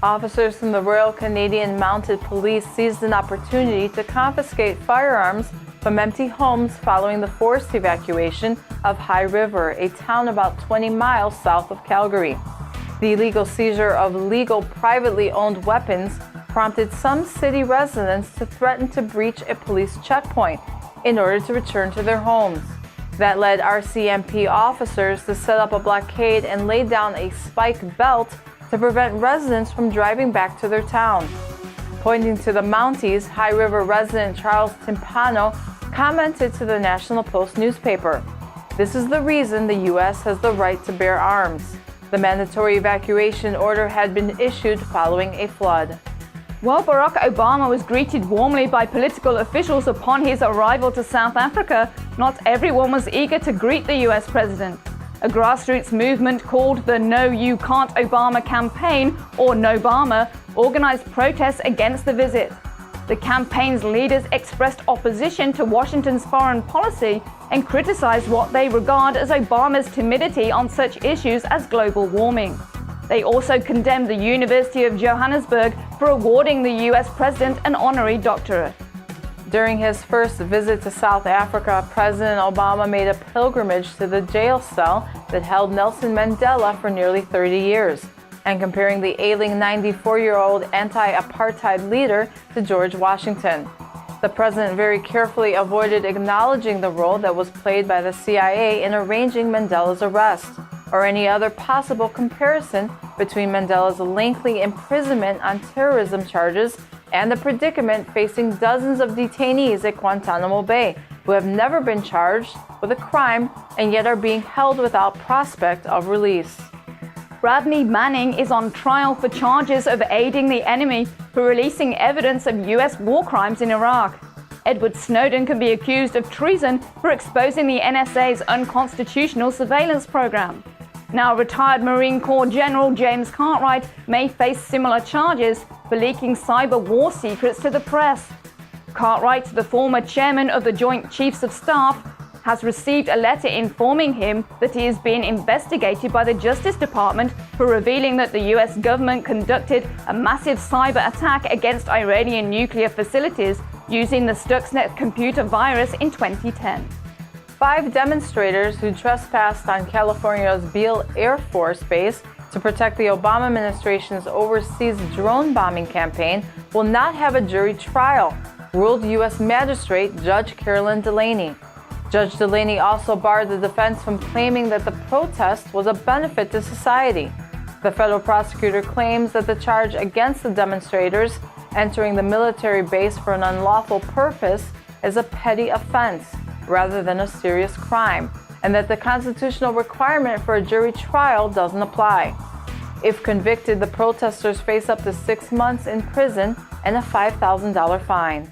Officers from the Royal Canadian Mounted Police seized an opportunity to confiscate firearms from empty homes following the forced evacuation of High River, a town about 20 miles south of Calgary. The illegal seizure of legal privately owned weapons prompted some city residents to threaten to breach a police checkpoint in order to return to their homes. That led RCMP officers to set up a blockade and lay down a spike belt to prevent residents from driving back to their town. Pointing to the Mounties, High River resident Charles Timpano commented to the National Post newspaper, "This is the reason the U.S. has the right to bear arms." The mandatory evacuation order had been issued following a flood. While Barack Obama was greeted warmly by political officials upon his arrival to South Africa, not everyone was eager to greet the U.S. president. A grassroots movement called the No You Can't Obama campaign, or NOBAMA, organized protests against the visit. The campaign's leaders expressed opposition to Washington's foreign policy and criticized what they regard as Obama's timidity on such issues as global warming. They also condemned the University of Johannesburg for awarding the U.S. president an honorary doctorate. During his first visit to South Africa, President Obama made a pilgrimage to the jail cell that held Nelson Mandela for nearly 30 years, and comparing the ailing 94-year-old anti-apartheid leader to George Washington. The president very carefully avoided acknowledging the role that was played by the CIA in arranging Mandela's arrest, or any other possible comparison between Mandela's lengthy imprisonment on terrorism charges and the predicament facing dozens of detainees at Guantanamo Bay who have never been charged with a crime and yet are being held without prospect of release. Bradley Manning is on trial for charges of aiding the enemy for releasing evidence of U.S. war crimes in Iraq. Edward Snowden can be accused of treason for exposing the NSA's unconstitutional surveillance program. Now, retired Marine Corps General James Cartwright may face similar charges for leaking cyber war secrets to the press. Cartwright, the former chairman of the Joint Chiefs of Staff, has received a letter informing him that he is being investigated by the Justice Department for revealing that the U.S. government conducted a massive cyber attack against Iranian nuclear facilities using the Stuxnet computer virus in 2010. 5 demonstrators who trespassed on California's Beale Air Force Base to protect the Obama administration's overseas drone bombing campaign will not have a jury trial, ruled U.S. Magistrate Judge Carolyn Delaney. Judge Delaney also barred the defense from claiming that the protest was a benefit to society. The federal prosecutor claims that the charge against the demonstrators entering the military base for an unlawful purpose is a petty offense rather than a serious crime, and that the constitutional requirement for a jury trial doesn't apply. If convicted, the protesters face up to 6 months in prison and a $5,000 fine.